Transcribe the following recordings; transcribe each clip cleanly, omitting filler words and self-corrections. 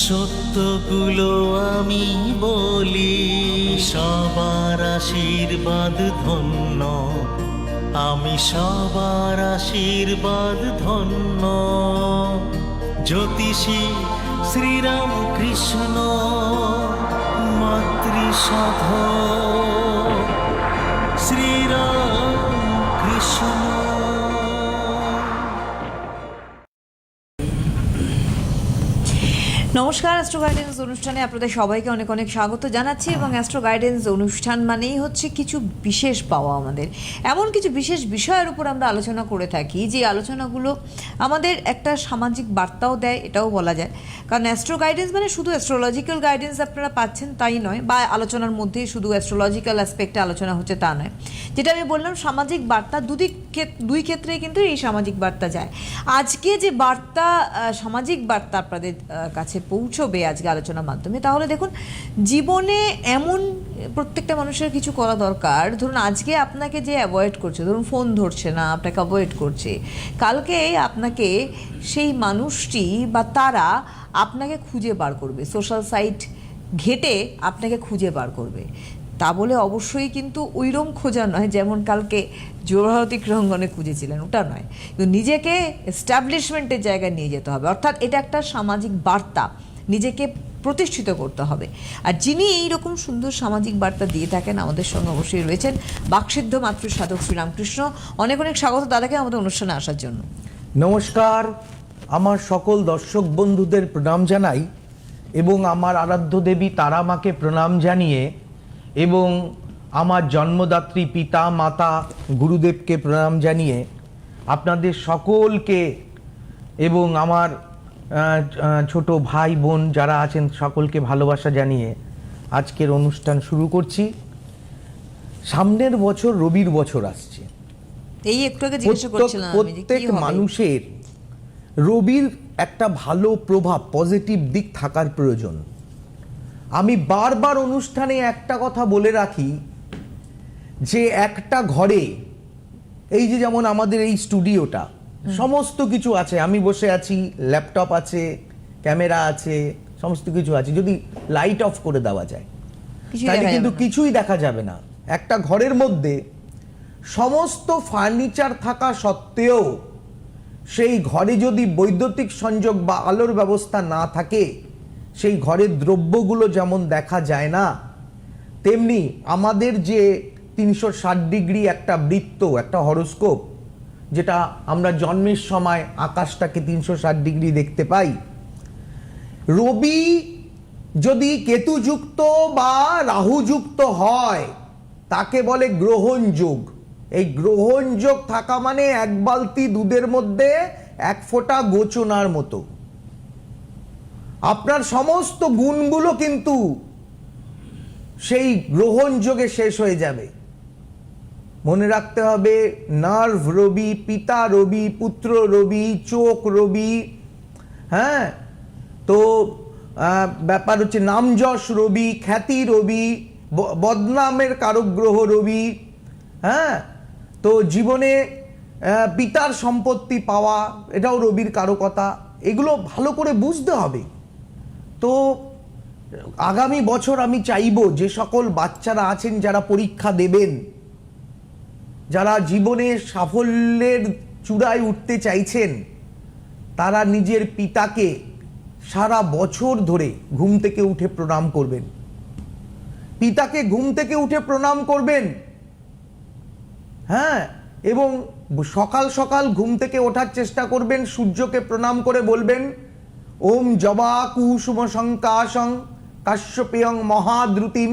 সত্যগুলো আমি বলি, সবার আশীর্বাদ ধন্য, আমি সবার আশীর্বাদ ধন্য। জ্যোতিষী শ্রীরাম কৃষ্ণ মাতৃসাধ শ্রীরাম কৃষ্ণ। নমস্কার, অ্যাস্ট্রো গাইডেন্স অনুষ্ঠানে আপনাদের সবাইকে অনেক অনেক স্বাগত জানাচ্ছি। এবং অ্যাস্ট্রো গাইডেন্স অনুষ্ঠান মানেই হচ্ছে কিছু বিশেষ পাওয়া, আমাদের এমন কিছু বিশেষ বিষয়ের উপর আমরা আলোচনা করে থাকি যে আলোচনাগুলো আমাদের একটা সামাজিক বার্তাও দেয়, এটাও বলা যায়। কারণ অ্যাস্ট্রো গাইডেন্স মানে শুধু অ্যাস্ট্রোলজিক্যাল গাইডেন্স আপনারা পাচ্ছেন তাই নয়, বা আলোচনার মধ্যেই শুধু অ্যাস্ট্রোলজিক্যাল অ্যাসপেক্টে আলোচনা হচ্ছে তা নয়। যেটা আমি বললাম সামাজিক বার্তা, দুই ক্ষেত্রে কিন্তু এই সামাজিক বার্তা যায়। আজকে যে বার্তা, সামাজিক বার্তা আপনাদের কাছে পৌঁছবে আজকে আলোচনার মাধ্যমে, তাহলে দেখুন জীবনে এমন প্রত্যেকটা মানুষের কিছু করা দরকার। ধরুন আজকে আপনাকে যে অ্যাভয়েড করছে, ধরুন ফোন ধরছে না, আপনাকে অ্যাভয়েড করছে, কালকে আপনাকে সেই মানুষটি বা তারা আপনাকে খুঁজে বার করবে, সোশ্যাল সাইট ঘেটে আপনাকে খুঁজে বার করবে। তা বলে অবশ্যই কিন্তু ওইরকম খোঁজা নয় যেমন কালকে যুবভারতী ক্রীড়াঙ্গনে খুঁজেছিলেন, ওটা নয়। কিন্তু নিজেকে এস্টাবলিশমেন্টের জায়গায় নিয়ে যেতে হবে, অর্থাৎ এটা একটা সামাজিক বার্তা, নিজেকে প্রতিষ্ঠিত করতে হবে। আর যিনি এইরকম সুন্দর সামাজিক বার্তা দিয়ে থাকেন আমাদের সঙ্গে অবশ্যই রয়েছেন বাকসিদ্ধ মাতৃ সাধক শ্রীরামকৃষ্ণ। অনেক অনেক স্বাগত দাদাকে আমাদের অনুষ্ঠানে আসার জন্য। নমস্কার, আমার সকল দর্শক বন্ধুদের প্রণাম জানাই এবং আমার আরাধ্য দেবী তারা মাকে প্রণাম জানিয়ে এবং আমার জন্মদাত্রী পিতা মাতা গুরুদেবকে প্রণাম জানিয়ে আপনাদের সকলকে এবং আমার ছোট ভাই বোন যারা আছেন সকলকে ভালোবাসা জানিয়ে আজকের অনুষ্ঠান শুরু করছি। সামনের বছর রবির বছর আসছে। এই একটু আগে জিজ্ঞাসা করছিলাম প্রত্যেক মানুষের রবির একটা ভালো প্রভাব, পজিটিভ দিক থাকার প্রয়োজন। আমি বারবার অনুষ্ঠানে একটা কথা বলে রাখি যে একটা ঘরে এই যে যেমন আমাদের এই স্টুডিওটা সমস্ত কিছু আছে, আমি বসে আছি, ল্যাপটপ আছে, ক্যামেরা আছে, সমস্ত কিছু আছে, যদি লাইট অফ করে দেওয়া যায় তাহলে কিন্তু কিছুই দেখা যাবে না। একটা ঘরের মধ্যে সমস্ত ফার্নিচার থাকা সত্ত্বেও সেই ঘরে যদি বৈদ্যুতিক সংযোগ বা আলোর ব্যবস্থা না থাকে, সেই ঘরের দ্রব্যগুলো যেমন দেখা যায় না, তেমনি আমাদের যে 360 ডিগ্রি একটা বৃত্ত, একটা হরোস্কোপ, যেটা আমরা জন্মের সময় আকাশটাকে 360 ডিগ্রি দেখতে পাই, রবি যদি কেতুযুক্ত বা রাহুযুক্ত হয় তাকে বলে গ্রহণ যোগ। এই গ্রহণ যোগ থাকা মানে এক বালতি দুধের মধ্যে এক ফোঁটা গোচনার মতো। আপনার সমস্ত গুণগুলো কিন্তু সেই গ্রহণ যোগে শেষ হয়ে যাবে। মনে রাখতে হবে নার্ভ রবি, পিতা রবি, পুত্র রবি, চোখ রবি, হ্যাঁ, তো ব্যাপার হচ্ছে নামযশ রবি, খ্যাতি রবি, বদনামের কারক গ্রহ রবি, হ্যাঁ, তো জীবনে পিতার সম্পত্তি পাওয়া এটাও রবির কারকতা। এগুলো ভালো করে বুঝতে হবে। তো আগামী বছর আমি চাইব যে সকল বাচ্চারা আছেন যারা পরীক্ষা দেবেন, যারা জীবনে সাফল্যের চূড়ায় উঠতে চাইছেন, তারা নিজের পিতাকে সারা বছর ধরে ঘুম থেকে উঠে প্রণাম করবেন। পিতাকে ঘুম থেকে উঠে প্রণাম করবেন, হ্যাঁ, এবং সকাল সকাল ঘুম থেকে ওঠার চেষ্টা করবেন, সূর্যকে প্রণাম করে বলবেন ওম জবা কুসুম সংকাশং কাশ্যপেয়ং মহাদ্রুতিম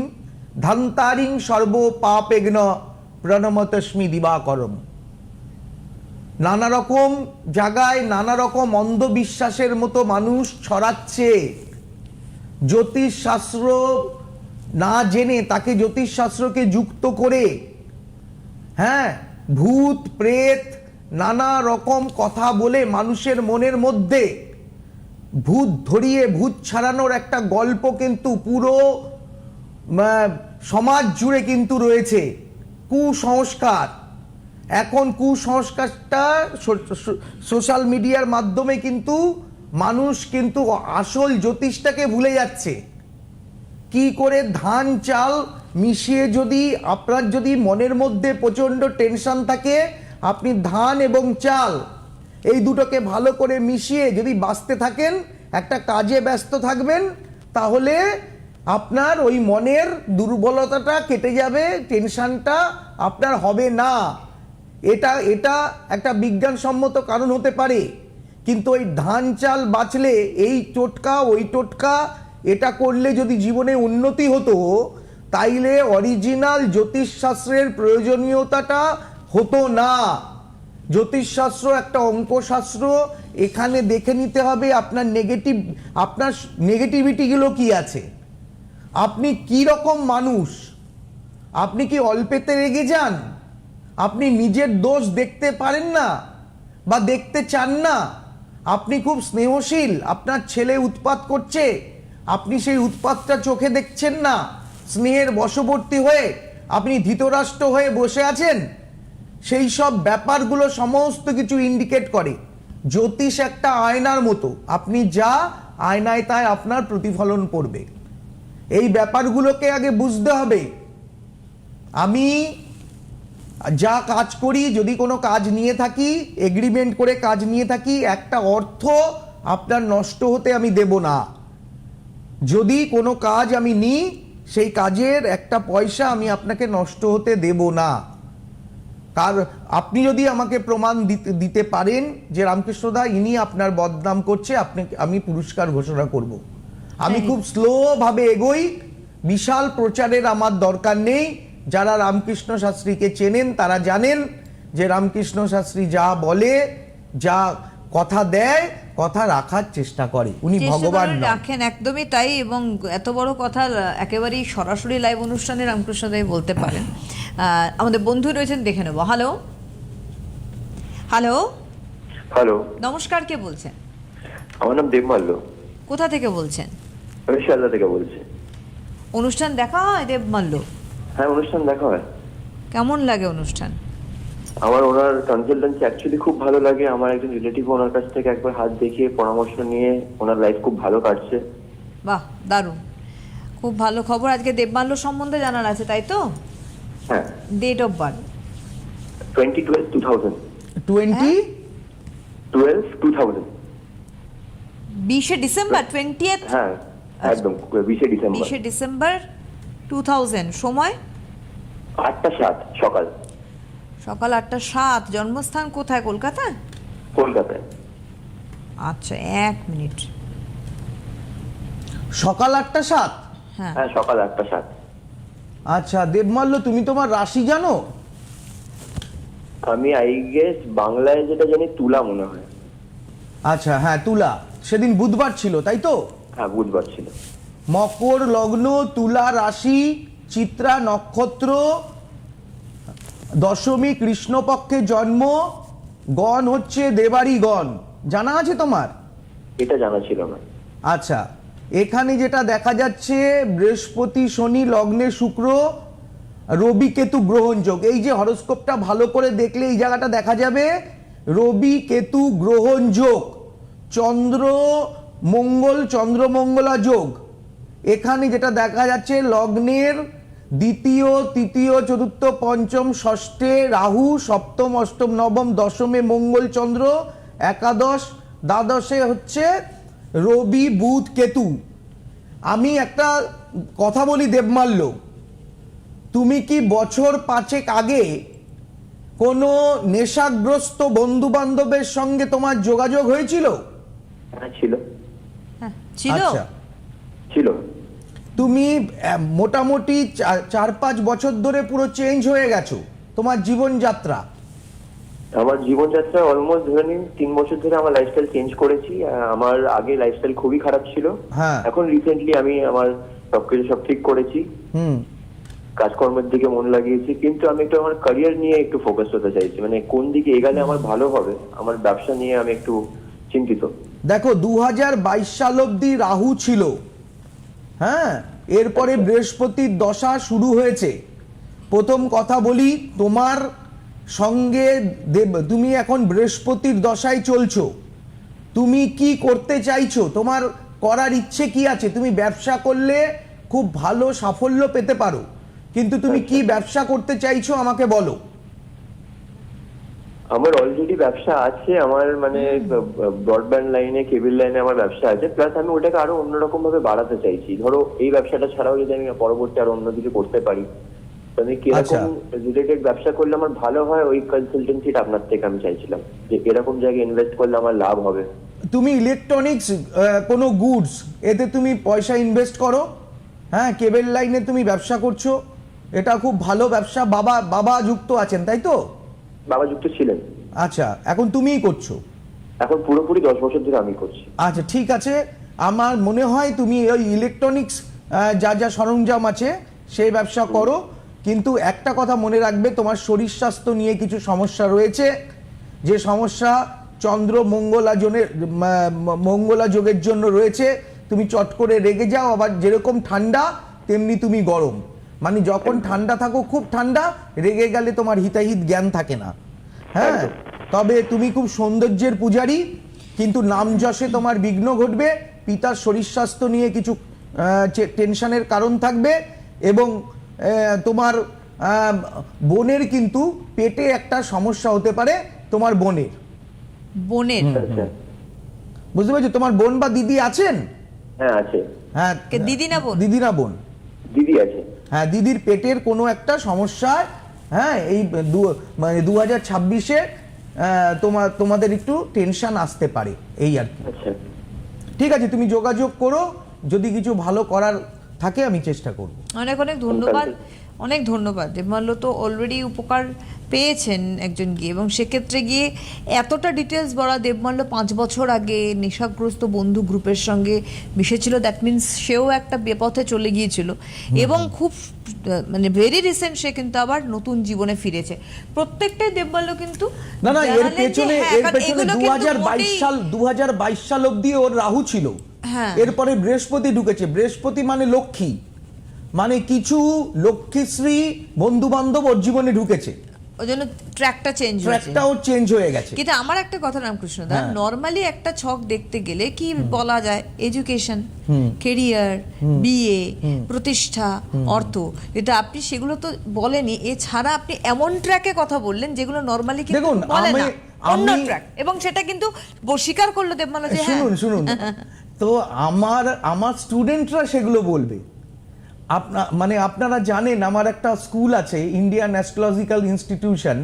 ধান্তারিং সর্ব পাপেগ্ন প্রণমতস্মি দিবাকরম। নানা রকম জায়গায় নানা রকম অন্ধবিশ্বাসের মতো মানুষ ছড়াচ্ছে। জ্যোতিষশাস্ত্র না জেনে তাকে জ্যোতিষশাস্ত্রকে যুক্ত করে, হ্যাঁ, ভূত প্রেত নানা রকম কথা বলে মানুষের মনের মধ্যে ভূত ধরিয়ে ভূত ছাড়ানোর একটা গল্প কিন্তু পুরো সমাজ জুড়ে কিন্তু রয়েছে। কুসংস্কার, এখন কুসংস্কারটা সোশ্যাল মিডিয়ার মাধ্যমে কিন্তু মানুষ কিন্তু আসল জ্যোতিষটাকে ভুলে যাচ্ছে। কি করে ধান চাল মিশিয়ে, যদি আপনার যদি মনের মধ্যে প্রচণ্ড টেনশন থাকে, আপনি ধান এবং চাল এই দুটোকে ভালো করে মিশিয়ে যদি বাঁচতে থাকেন, একটা কাজে ব্যস্ত থাকবেন, তাহলে আপনার ওই মনের দুর্বলতাটা কেটে যাবে, টেনশনটা আপনার হবে না। এটা একটা বিজ্ঞানসম্মত কারণ হতে পারে, কিন্তু ওই ধান চাল বাঁচলে এই টোটকা ওই টোটকা এটা করলে যদি জীবনে উন্নতি হতো, তাইলে অরিজিনাল জ্যোতিষশাস্ত্রের প্রয়োজনীয়তাটা হতো না। জ্যোতিষশাস্ত্র একটা অঙ্কশাস্ত্র, এখানে দেখে নিতে হবে আপনার নেগেটিভিটিগুলো কি আছে, আপনি কি রকম মানুষ, আপনি কি অল্পেতে রেগে যান, আপনি নিজের দোষ দেখতে পারেন না বা দেখতে চান না, আপনি খুব স্নেহশীল, আপনার ছেলে উৎপাত করছে, আপনি সেই উৎপাতটা চোখে দেখছেন না, স্নেহের বশবর্তী হয়ে আপনি ধৃতরাষ্ট্র হয়ে বসে আছেন, সেই সব ব্যাপারগুলো সমস্ত কিছু ইন্ডিকেট করে। জ্যোতিষ একটা আয়নার মতো, আপনি যা আয়নায় তাই আপনার প্রতিফলন পড়বে। এই ব্যাপারগুলোকে আগে বুঝতে হবে। আমি যা কাজ করি, যদি কোনো কাজ নিয়ে থাকি, এগ্রিমেন্ট করে কাজ নিয়ে থাকি, একটা অর্থ আপনার নষ্ট হতে আমি দেব না। যদি কোনো কাজ আমি নিই, সেই কাজের একটা পয়সা আমি আপনাকে নষ্ট হতে দেব না। আপনি যদি আমাকে প্রমাণ দিতে পারেন যে রামকৃষ্ণদা ইনি আপনার বদনাম করছে, আমি পুরস্কার ঘোষণা করব। আমি খুব স্লোভাবে এগোই, বিশাল প্রচারের আমার দরকার নেই। যারা রামকৃষ্ণ শাস্ত্রীকে চেনেন তারা জানেন যে রামকৃষ্ণ শাস্ত্রী যা বলে, যা কথা দেয়, কথা রাখার চেষ্টা করে, উনি ভগবান রাখেন, একদমই তাই। এবং এত বড় কথা একেবারেই সরাসরি লাইভ অনুষ্ঠানে রামকৃষ্ণ দাই বলতে পারেন। আমাদের বন্ধু রয়েছেন, দেখে নেব। হ্যালো হ্যালো হ্যালো, নমস্কার, কে বলছেন? আমার নাম দেবমাল্য। কোথা থেকে বলছেন? আমি শিয়ালদা থেকে বলছি। অনুষ্ঠান দেখা হয় দেবমাল্য? হ্যাঁ, অনুষ্ঠান দেখা হয়। কেমন লাগে অনুষ্ঠান? আমার ওনার কনসালটেন্সি অ্যাকচুয়ালি খুব ভালো লাগে। আমার একজন রিলেটিভ ওনার কাছ থেকে একবার হাত দেখিয়ে পরামর্শ নিয়ে ওনার লাইফ খুব ভালো কাটছে। বাহ, দারুণ, খুব ভালো খবর। আজকে দেবমাল্য সম্বন্ধে জানার আছে, তাই তো? হ্যাঁ। Date of birth 2012 2000 20 December 20th। হ্যাঁ একদম 20 ডিসেম্বর 20 ডিসেম্বর 2000। সময় 8:07 সকাল। সকাল 8:07। জন্মস্থান কোথায়? কলকাতা? কলকাতায়। আচ্ছা, 1 মিনিট। সকাল 8:07? হ্যাঁ, হ্যাঁ সকাল 8:07। আচ্ছা দেবমাল্য, তুমি তোমার রাশি জানো? আমি আই গেস বাংলায় যেটা জানি তুলা মনে হয়। আচ্ছা হ্যাঁ, তুলা। সেদিন বুধবার ছিল, তাই তো? হ্যাঁ বুধবার ছিল। মকর লগ্ন, তুলা রাশি, চিত্রা নক্ষত্র, দশমী কৃষ্ণপক্ষে জন্ম, গণ হচ্ছে দেবারি গণ। জানা আছে তোমার? এটা জানা ছিল না। আচ্ছা, এখানে যেটা দেখা যাচ্ছে, বৃহস্পতি শনি লগ্নে শুক্র, রবি কেতু গ্রহণযোগ। এই যে হরোস্কোপটা ভালো করে দেখলে এই জায়গাটা দেখা যাবে, রবি কেতু গ্রহণযোগ, চন্দ্র মঙ্গল চন্দ্রমঙ্গলা যোগ। এখানে যেটা দেখা যাচ্ছে, লগ্নের দ্বিতীয় তৃতীয় চতুর্থ পঞ্চম ষষ্ঠে রাহু, সপ্তম অষ্টম নবম দশমে মঙ্গল চন্দ্র, একাদশ দ্বাদশে হচ্ছে রবি বুধ কেতু। আমি একটা কথা বলি দেবমাল্য, তুমি কি বছর 5 আগে কোনো নেশাগ্রস্ত বন্ধু বান্ধবের সঙ্গে তোমার যোগাযোগ হয়েছিল? হ্যাঁ ছিল। হ্যাঁ ছিল। আচ্ছা, ছিল। তুমি মোটামুটি 4-5 বছর ধরে পুরো চেঞ্জ হয়ে গেছো তোমার জীবনযাত্রা। আমার জীবনযাত্রা অলমোস্ট ধরে নিন 3 বছর ধরে আমার লাইফস্টাইল চেঞ্জ করেছি। আমার আগে লাইফস্টাইল খুবই খারাপ ছিল। হ্যাঁ। এখন রিসেন্টলি আমি আমার সবকিছু সব ঠিক করেছি, কাজকর্মের দিকে মন লাগিয়েছি, কিন্তু আমি একটু আমার ক্যারিয়ার নিয়ে একটু ফোকাস হতে চাইছি। মানে কোন দিকে এগোলে আমার ভালো হবে, আমার ব্যবসা নিয়ে আমি একটু চিন্তিত। দেখো 2022 সাল অবধি রাহু ছিল, হ্যাঁ, এরপরে বৃহস্পতির দশা শুরু হয়েছে। প্রথম কথা বলি, তোমার সঙ্গে তুমি এখন বৃহস্পতির দশায় চলছো, তুমি কি করতে চাইছো, তোমার করার ইচ্ছে কি আছে? তুমি ব্যবসা করলে খুব ভালো সাফল্য পেতে পারো, কিন্তু তুমি কি ব্যবসা করতে চাইছো আমাকে বলো। আমার অলরেডি ব্যবসা আছে, আমার মানে ব্রডব্যান্ড লাইনে, কেবল লাইনে আমার ব্যবসা আছে, প্লাস আমি ওটাকে আরো অন্যরকম ভাবে বাড়াতে চাইছি। ধরো এই ব্যবসাটা ছাড়াও যদি আমি পরবর্তী আরো অন্য কিছু করতে পারি, তো আমি কিরকম রিলেটেড ব্যবসা করলে আমার ভালো হয়, ওই কনসালটেন্সিটা আপনার থেকে আমি চাইছিলাম যে এরকম জায়গায় ইনভেস্ট করলে আমার লাভ হবে। তুমি ইলেকট্রনিক্স কোনো গুডস, এতে তুমি পয়সা ইনভেস্ট করো। হ্যাঁ, কেবল লাইনে তুমি ব্যবসা করছো, এটা খুব ভালো ব্যবসা। বাবা যুক্ত আছেন তাই তো? বাবা যুক্ত ছিলেন। আচ্ছা, এখন তুমিই করছো? এখন পুরোপুরি 10 বছর ধরে আমি করছি। আচ্ছা, ঠিক আছে। আমার মনে হয় তুমি ওই ইলেকট্রনিক্স যা যা সরঞ্জাম আছে সেই ব্যবসা করো, কিন্তু একটা কথা মনে রাখবে, তোমার শরীর স্বাস্থ্য নিয়ে কিছু সমস্যা রয়েছে, যে সমস্যা চন্দ্র মঙ্গলা যোগের জন্য রয়েছে। তুমি চট করে রেগে যাও, আবার যেরকম ঠান্ডা তেমনি তুমি গরম, মানে যখন ঠান্ডা থাকো খুব ঠান্ডা, রেগে গেলে তোমার হিতাহিত জ্ঞান থাকে না। হ্যাঁ, তবে তুমি খুব সৌন্দর্যের পূজারী, কিন্তু নাম যশে তোমার বিঘ্ন ঘটবে, পিতার শরীর স্বাস্থ্য নিয়ে কিছু টেনশনের কারণ থাকবে, এবং তোমার বোনের কিন্তু পেটে একটা সমস্যা হতে পারে, তোমার বোনের। বুঝতে পেরেছো? তোমার বোন বা দিদি আছেন? হ্যাঁ আছে। হ্যাঁ, দিদি না বোন? দিদি না বোন? দিদি আছে। হ্যাঁ, দিদির পেটের কোনো একটা সমস্যায়, হ্যাঁ, এই মানে 2026-এ তোমাদের একটু টেনশন আসতে পারে, এই আর কি। ঠিক আছে, তুমি যোগাযোগ করো, যদি কিছু ভালো করার থাকে আমি চেষ্টা করব। অনেক অনেক ধন্যবাদ, অনেক ধন্যবাদ। দেবমাল্য তো অলরেডি উপকার পেয়েছেন একজন গিয়ে, এবং সেক্ষেত্রে গিয়ে এতটা ডিটেলস বলা। দেবমাল্য 5 বছর আগে নেশাগ্রস্ত বন্ধু গ্রুপের সঙ্গে মিশেছিল, দ্যাট মিনস সেও একটা বেপথে চলে গিয়েছিল, এবং খুব মানে ভেরি রিসেন্ট সে কিন্তু আবার নতুন জীবনে ফিরেছে। প্রত্যেকটাই দেবমাল্য কিন্তু না, এর পেছনে 2022 সাল অবধি ওর রাহু ছিল। এরপরে বৃহস্পতি ঢুকেছে। বৃহস্পতি মানে লক্ষ্মী, মানে কিছু লক্ষ্মীশ্রী বন্ধু বান্ধব ওর জীবনে ঢুকেছে, ওই জন্য ট্র্যাকটা চেঞ্জ হয়ে গেছে। কিন্তু আমার একটা কথা রামকৃষ্ণ দা, নরমালি একটা ছক দেখতে গেলে কি বলা যায়, এডুকেশন, ক্যারিয়ার, বিয়ে, প্রতিষ্ঠা, অর্থ, এটা আপনি সেগুলো তো বলেনি। এছাড়া আপনি এমন ট্র্যাকে কথা বললেন যেগুলো নরমালি কিন্তু বলে না, অন্য ট্র্যাক, এবং সেটা কিন্তু স্বীকার করলো দেবমাল্য যে শুনুন তো আমার স্টুডেন্টরা সেগুলো বলবে। মানে আপনারা জানেন আমার একটা স্কুল আছে, ইন্ডিয়ান অ্যাস্ট্রোলজিক্যাল ইনস্টিটিউশন,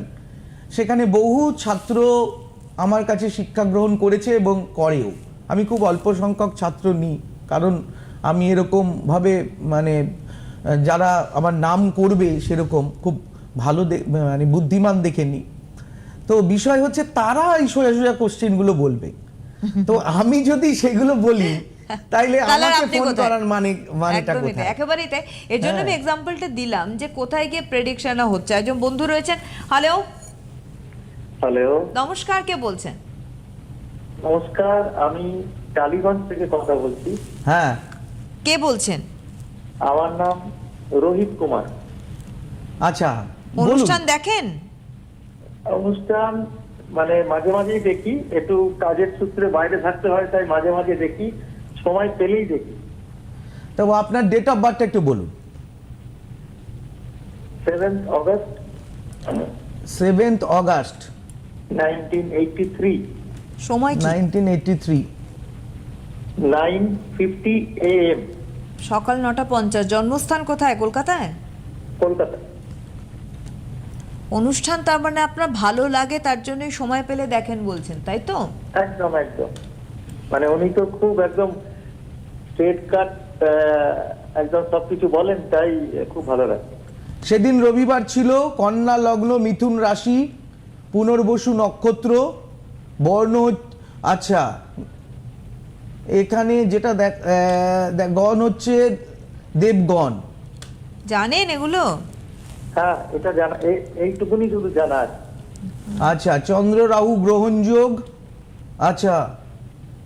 সেখানে বহু ছাত্র আমার কাছে শিক্ষা গ্রহণ করেছে এবং করেও। আমি খুব অল্প সংখ্যক ছাত্র নিই, কারণ আমি এরকমভাবে মানে যারা আমার নাম করবে সেরকম খুব ভালো মানে বুদ্ধিমান দেখে নিই। তো বিষয় হচ্ছে তারা এই সোজা সোজা কোশ্চেনগুলো বলবে, তো আমি যদি সেগুলো বলি তাইলে আমাকে ফোন করার মানেটা কোথায়? একেবারেই তাই। এর জন্য আমি এক্সাম্পলটা দিলাম যে কোথায় গিয়ে প্রেডিকশন হচ্ছে। একজন বন্ধু রয়েছেন। হ্যালো নমস্কার, কে বলছেন? নমস্কার, আমি টালিগঞ্জ থেকে কথা বলছি। হ্যাঁ, কে বলছেন? আমার নাম রোহিত কুমার। আচ্ছা, অনুষ্ঠান দেখেন? অনুষ্ঠান মানে মাঝে মাঝেই দেখি, একটু কাজের সূত্রে বাইরে থাকতে হয়, তাই মাঝে মাঝে দেখি, সময় পেলেই দেখি। তো আপনার ডেট অফ বার্থটা একটু বলুন। 7th August 7th August 1983, সময় কি? 1983, 9:50 AM, সকাল 9:50। জন্মস্থান কোথায়? কলকাতায়? কলকাতা। অনুষ্ঠান তার মানে আপনার ভালো লাগে, তার জন্যই সময় পেলে দেখেন বলছেন, তাই তো? একদম মানে উনি তো খুব একদম স্ট্রেট কাট, একদম সবকিছু বলেন, তাই খুব ভালো লাগে। সেদিন রবিবার ছিল, কন্যা লগ্ন, মিথুন রাশি, পুনর্বসু নক্ষত্র, বর্ণ। আচ্ছা, এখানে যেটা গণ হচ্ছে দেবগণ। জানেন এগুলো? হ্যাঁ, এটা জানা, এইটুকুনি শুধু জানা আছে। আচ্ছা, চন্দ্র রাহু গ্রহণ যোগ। আচ্ছা,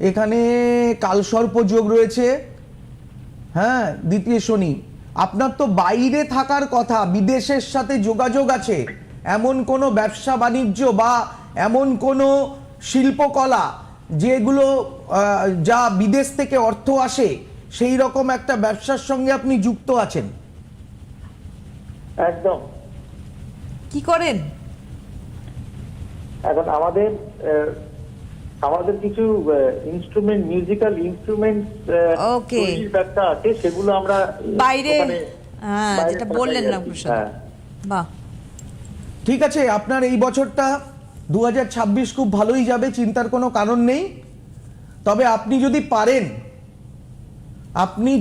এখানে কালসর্প যোগ রয়েছে। হ্যাঁ, দ্বিতীয় শনি। আপনার তো বাইরে থাকার কথা, বিদেশের সাথে যোগাযোগ আছে, এমন কোনো ব্যবসা বাণিজ্য বা এমন কোনো শিল্পকলা যেগুলো যা বিদেশ থেকে অর্থ আসে সেই রকম একটা ব্যবসার সঙ্গে আপনি যুক্ত আছেন। একদম। কি করেন? এখন আমাদের কিছু ইনস্ট্রুমেন্ট, মিউজিক্যাল ইনস্ট্রুমেন্ট Okay. ব্যবসা আছে, সেগুলো আমরা বাইরে, ওখানে হ্যাঁ, বাইরে যেটা পাঠাই বললেন আর কি। রামপ্রসাদ। হ্যাঁ। বাহ, ঠিক আছে, আপনার এই বছরটা 2026 খুব ভালোই যাবে, চিন্তার কোনো কারণ নেই। তবে আপনি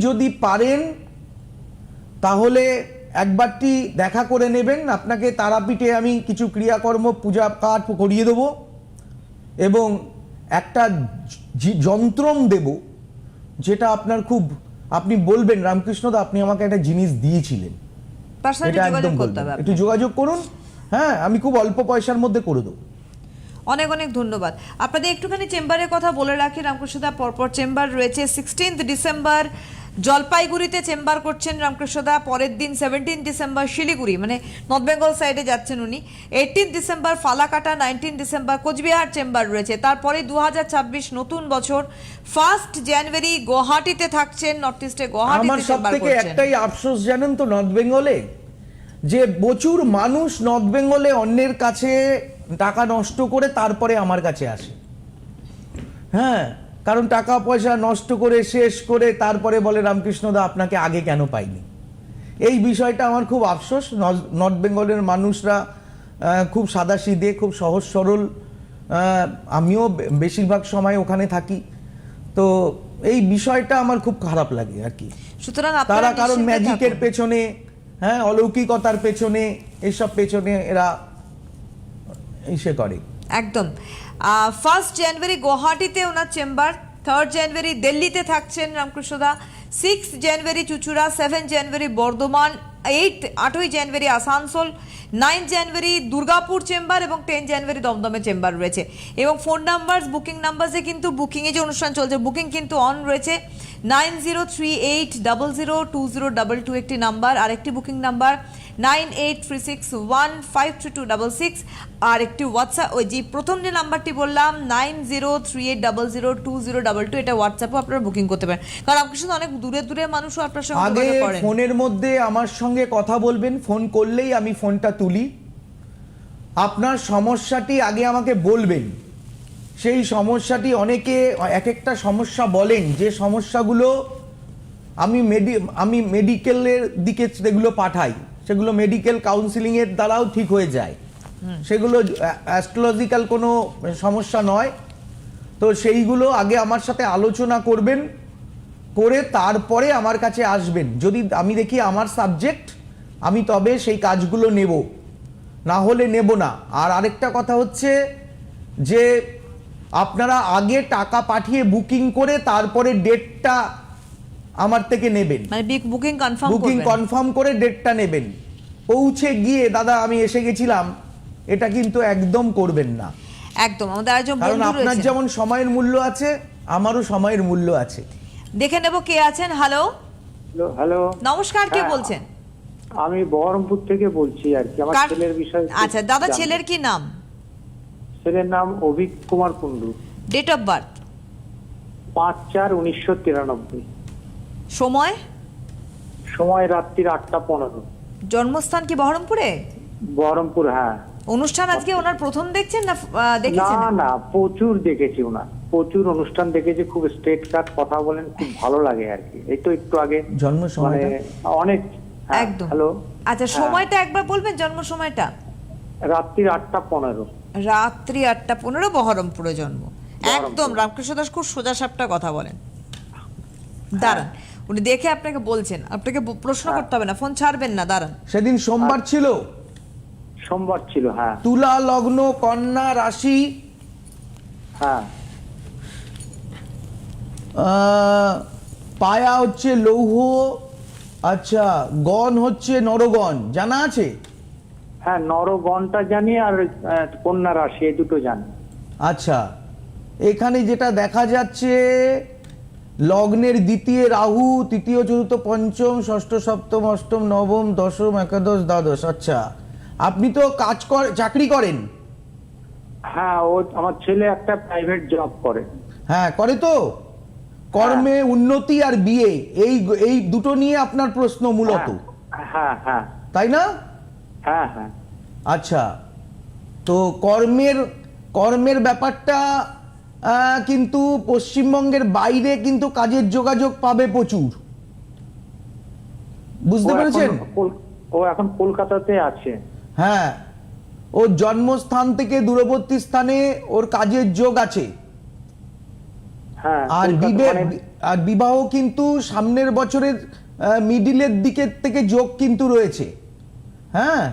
যদি পারেন তাহলে একবারটি দেখা করে নেবেন। আপনাকে তারাপীঠে আমি কিছু ক্রিয়াকর্ম পূজা পাঠ করিয়ে দেবো এবং একটা যন্ত্রম দেব, যেটা আপনার আপনি বলবেন রামকৃষ্ণদা আপনি আমাকে একটা জিনিস দিয়েছিলেন, পার্সোনালি এটা যোগাযোগ একদম করতে বলবেন। হবে একটু আপনার। যোগাযোগ করুন, হ্যাঁ আমি খুব অল্প পয়সার মধ্যে করে দেবো। অনেক অনেক ধন্যবাদ। আপনাদের একটুখানি চেম্বারের কথা বলে রাখি, রামকৃষ্ণদা পরপর চেম্বার রয়েছে। 16 ডিসেম্বর জলপাইগুড়িতে চেম্বার করছেন রামকৃষ্ণদা, পরের দিন 17 ডিসেম্বর শিলিগুড়ি, মানে নর্থ বেঙ্গল সাইডে যাচ্ছেন উনি। 18 December Falakata, 19 December Cooch Behar chamber রয়েছে। তারপরে 2026 নতুন বছর 1 জানুয়ারি গুয়াহাটিতে থাকছেন, নর্থ ইস্টে গুয়াহাটিতে আমার সব চেম্বার থেকে করছেন। একটাই আফসোস জানেন তো নর্থ বেঙ্গলে, যে প্রচুর মানুষ নর্থ বেঙ্গলে অন্যের কাছে টাকা নষ্ট করে তারপরে আমার কাছে আসে। হ্যাঁ, কারণ টাকা পয়সা নষ্ট করে শেষ করে তারপরে বলে রামকৃষ্ণদা আপনাকে আগে কেন পাইনি। এই বিষয়টা আমার খুব আফসোস। নর্থ বেঙ্গলের মানুষরা খুব সাদাসিধে, খুব সহজ সরল। আমিও বেশিরভাগ সময় ওখানে থাকি, তো এই বিষয়টা আমার খুব খারাপ লাগে আর কি। সুতরাং তারা আপনারা কারণ নিশ্চিন্তে ম্যাজিকের থাকুন। পেছনে, হ্যাঁ অলৌকিকতার পেছনে, এইসব পেছনে এরা ইসে করে। একদম। 1 জানুয়ারি গুয়াহাটিতে ওনার চেম্বার, 3 জানুয়ারি দিল্লিতে থাকছেন রামকৃষ্ণদা, 6 জানুয়ারি চুচুড়া, 7 জানুয়ারি বর্ধমান, 8ই জানুয়ারি আসানসোল, 9 জানুয়ারি দুর্গাপুর চেম্বার এবং 10 জানুয়ারি দমদমে চেম্বার রয়েছে। এবং ফোন নাম্বার, বুকিং নাম্বারসে কিন্তু বুকিংয়ে যে অনুষ্ঠান চলছে, বুকিং কিন্তু অন রয়েছে। 9038002022 একটি নাম্বার, আর একটি বুকিং নাম্বার 9836153266, আর একটি হোয়াটসঅ্যাপ, ওই যে প্রথম যে নাম্বারটি বললাম 9038002022, এটা হোয়াটসঅ্যাপও আপনারা বুকিং করতে পারেন। কারণ রামকৃষ্ণ অনেক দূরে দূরে মানুষও আপনার সঙ্গে আগে যোগাযোগ করেন। ফোনের মধ্যে আমার সঙ্গে কথা বলবেন, ফোন করলেই আমি ফোনটা তুলি। আপনার সমস্যাটি আগে আমাকে বলবেন, সেই সমস্যাটি অনেকে এক একটা সমস্যা বলেন, যে সমস্যাগুলো আমি মেডিকেলের দিকে সেগুলো পাঠাই, সেগুলো মেডিকেল কাউন্সিলিংয়ের দ্বারাও ঠিক হয়ে যায়, সেগুলো অ্যাস্ট্রোলজিক্যাল কোনো সমস্যা নয়। তো সেইগুলো আগে আমার সাথে আলোচনা করবেন, করে তারপরে আমার কাছে আসবেন। যদি আমি দেখি আমার সাবজেক্ট, আমি তবে সেই কাজগুলো নেব, না হলে নেব না। আর আরেকটা কথা হচ্ছে যে আপনারা আগে টাকা পাঠিয়ে বুকিং করে তারপরে ডেটটা আমার থেকে নেবেন, মানে বুকিং কনফার্ম বুকিং করবেন। কনফার্ম করে ডেটটা নেবেন। পৌঁছে গিয়ে দাদা আমি এসে গেছিলাম, এটা কিন্তু একদম করবেন না। একদম। আমাদের আরেকজন কারণ বন্ধু আপনার রয়েছে, যেমন সময়ের মূল্য আছে, আমারও সময়ের মূল্য আছে। দেখে নেব কে আছেন। হ্যালো, হ্যালো, নমস্কার, কে হ্যাঁ, বলছেন? আমি বহরমপুর থেকে বলছি আর কি, আমার কার- ছেলের বিষয়ে একটু আচ্ছা দাদা, জানবো। ছেলের কি নাম? ছেলের নাম Avik Kumar Kundu, date of birth, 5/4/1993, সময়, সময় রাত্রির 8:15, জন্মস্থান কি বহরমপুরে? বহরমপুর। হ্যাঁ। অনুষ্ঠান আজকে ওনার প্রথম দেখছেন না না দেখেছেন? না, প্রচুর দেখেছি ওনার, প্রচুর অনুষ্ঠান দেখেছি, খুব স্ট্রেট কাট কথা বলেন, খুব ভালো লাগে আর কি। এই তো একটু আগে জন্ম সময়টা? অনেক। হ্যাঁ, একদম। হ্যালো। আচ্ছা, হ্যাঁ, সময়টা একবার বলবেন, জন্ম সময়টা? রাত্রির 8:15। রাত্রি 8:15, বহরমপুরে জন্ম। একদম রামকৃষ্ণ দাস খুব সোজা সাপটা কথা বলেন। দাঁড়ান, উনি দেখে আপনাকে বলছেন, আপনাকে প্রশ্ন করতে হবে না, ফোন ছাড়বেন না, দাঁড়ান। সেদিন সোমবার ছিল, সোমবার ছিল। হ্যাঁ তুলা লগ্ন, কন্যা রাশি, হ্যাঁ। পায়া হচ্ছে লৌহ, আচ্ছা গণ হচ্ছে নরগণ, জানা আছে? হ্যাঁ, নরগণটা জানি, আর কন্যা রাশি, এই দুটো জানি। আচ্ছা, এখানে যেটা দেখা যাচ্ছে লগ্নের দ্বিতীয় রাহু, তৃতীয় চতুর্থ পঞ্চম, ষষ্ঠ সপ্তম অষ্টম নবম দশম একাদশ দ্বাদশ। আচ্ছা, আপনি তো চাকরি করেন? হ্যাঁ, ও আমার ছেলে একটা প্রাইভেট জব করে। হ্যাঁ করে তো, কর্মে উন্নতি আর বিয়ে এই এই দুটো নিয়ে আপনার প্রশ্ন মূলত, হ্যাঁ হ্যাঁ তাই না? হ্যাঁ হ্যাঁ। আচ্ছা, তো কর্মের ব্যাপারটা কিন্তু পশ্চিমবঙ্গের বাইরে কিন্তু কাজের যোগাযোগ পাবে প্রচুর, বুঝতে পেরেছেন? ও এখন কলকাতাতে আছে। হ্যাঁ, ওর জন্মস্থান থেকে দূরবর্তী স্থানে ওর কাজের যোগ আছে। হ্যাঁ, আর মানে- আর বিবাহ কিন্তু সামনের বছরের মিডিলের দিকের থেকে যোগ কিন্তু রয়েছে। হ্যাঁ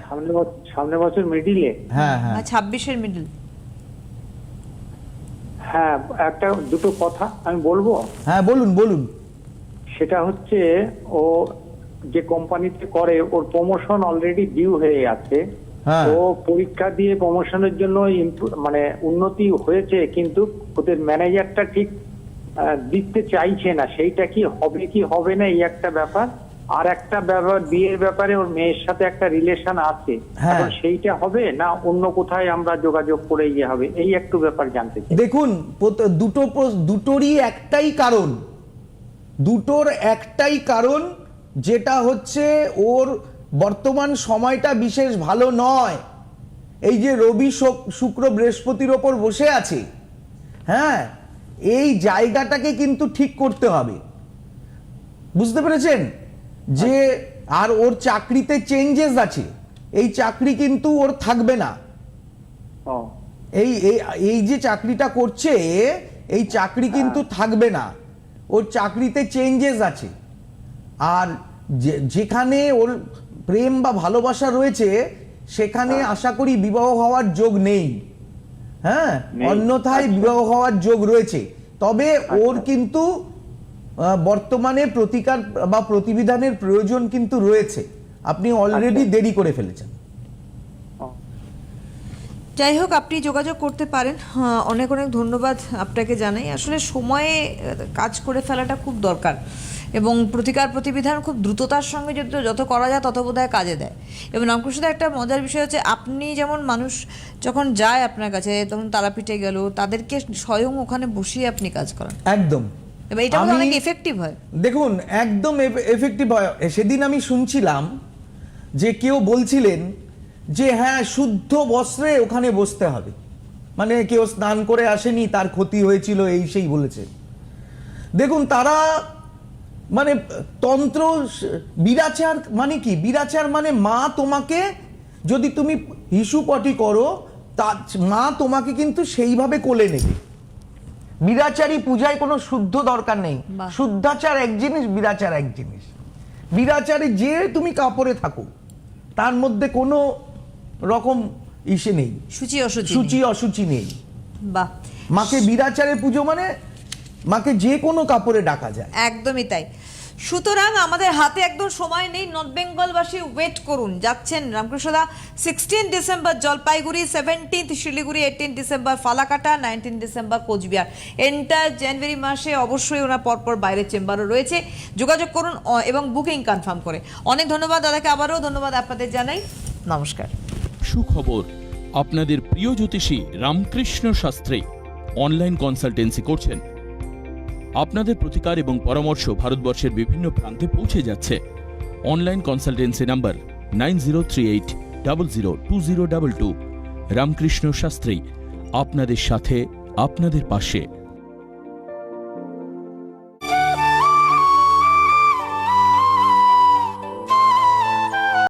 সামনের বছর মিডিলে। হ্যাঁ হ্যাঁ 26-এর মিডল। হ্যাঁ, একটা দুটো কথা আমি বলবো। হ্যাঁ বলুন বলুন। সেটা হচ্ছে, ও যে কোম্পানিতে করে ওর প্রমোশন অলরেডি ডিউ হয়ে আছে। হ্যাঁ। ও পরীক্ষা দিয়ে প্রমোশনের জন্য মানে উন্নতি হয়েছে, কিন্তু ওদের ম্যানেজারটা ঠিক দিতে চাইছে না। সেইটা কি হবে না, এই একটা ব্যাপার। আর একটা ব্যাপার, বিয়ের ব্যাপারে ওর মেয়ের সাথে একটা রিলেশন আছে। হ্যাঁ। এখন সেইটা হবে না অন্য কোথায় আমরা যোগাযোগ করে ইয়ে হবে, এই একটু ব্যাপার জানতে চাই। দেখুন, দুটোরই একটাই কারণ, দুটোর একটাই কারণ, যেটা হচ্ছে ওর বর্তমান সময়টা বিশেষ ভালো নয়। এই যে রবি শুক্র বৃহস্পতির ওপর বসে আছে, হ্যাঁ, এই জায়গাটাকে কিন্তু ঠিক করতে হবে, বুঝতে পেরেছেন? যে আর ওর চাকরিতে চেঞ্জেস আছে, এই চাকরি কিন্তু ওর থাকবে না। ও, এই যে চাকরিটা করছে, এই চাকরি কিন্তু থাকবে না, ওর চাকরিতে চেঞ্জেস আছে। আর যেখানে ওর প্রেম বা ভালোবাসা রয়েছে, সেখানে আশা করি বিবাহ হওয়ার যোগ নেই। হ্যাঁ, অন্যথায় বিবাহ হওয়ার যোগ রয়েছে। তবে ওর কিন্তু বর্তমানে প্রতিকার বা প্রতিবিধানের প্রয়োজন কিন্তু রয়েছে। আপনি অলরেডি দেরি করে ফেলেছেন। যাই হোক, আপনি যোগাযোগ করতে পারেন। অনেক অনেক ধন্যবাদ আপনাকে জানাই। আসলে সময়ে কাজ করে ফেলাটা খুব দরকার, এবং প্রতিকার প্রতিবিধান খুব দ্রুততার সঙ্গে যত করা যায় তত বোধহয় কাজে দেয়। এবং রামকৃষ্ণদা, একটা মজার বিষয় হচ্ছে, আপনি যেমন মানুষ যখন যায় আপনার কাছে, তখন তারাপীঠে গেল, তাদেরকে স্বয়ং ওখানে বসিয়ে আপনি কাজ করান। একদম, এবার এটা অনেক এফেক্টিভ হয়। দেখুন, একদম এফেক্টিভ হয়। সেদিন আমি শুনছিলাম যে কেউ বলছিলেন যে হ্যাঁ, শুদ্ধ বস্ত্রে ওখানে বসতে হবে, মানে কেউ স্নান করে আসেনি, তার ক্ষতি হয়েছিল, এই সেই বলেছে। দেখুন, তারা মানে তন্ত্র বিরাচার মানে কি? বিরাচার মানে মা তোমাকে, যদি তুমি হিসুপটি করো, তা মা তোমাকে কিন্তু সেইভাবে কোলে নেবে। বিরাচারী পূজায় কোনো শুদ্ধ দরকার নেই। শুদ্ধাচার এক জিনিস, বিরাচার এক জিনিস। বিরাচারে যে তুমি কাপড়ে থাকো, তার মধ্যে কোনো রকম ইসে নেই, সূচি অসুচি নেই। বাহ, মাকে বিরাচারে পুজো মানে মাকে যে কোনো কাপড়ে ডাকা যায়। একদমই তাই। সুতরাং আমাদের হাতে একদম সময় নেই। নর্থ বেঙ্গলবাসী ওয়েট করুন। যাচ্ছেন রামকৃষ্ণদা 16 December Jalpaiguri, 17 Siliguri, 18 December Falakata, 19 December Cooch Behar. এন্টার জানুয়ারি মাসে অবশ্যই ওনার পরপর বাইরের চেম্বারও রয়েছে। যোগাযোগ করুন এবং বুকিং কনফার্ম করে। অনেক ধন্যবাদ দাদাকে, আবারও ধন্যবাদ আপনাদের জানাই। নমস্কার। সুখবর, আপনাদের প্রিয় জ্যোতিষী রামকৃষ্ণ শাস্ত্রী অনলাইন কনসালটেন্সি করছেন। আপনাদের প্রতিকার এবং পরামর্শ ভারতবর্ষের বিভিন্ন প্রান্তে পৌঁছে যাচ্ছে। Online consultancy number 9038002022। Ramakrishna Shastri, আপনাদের সাথে, আপনাদের পাশে।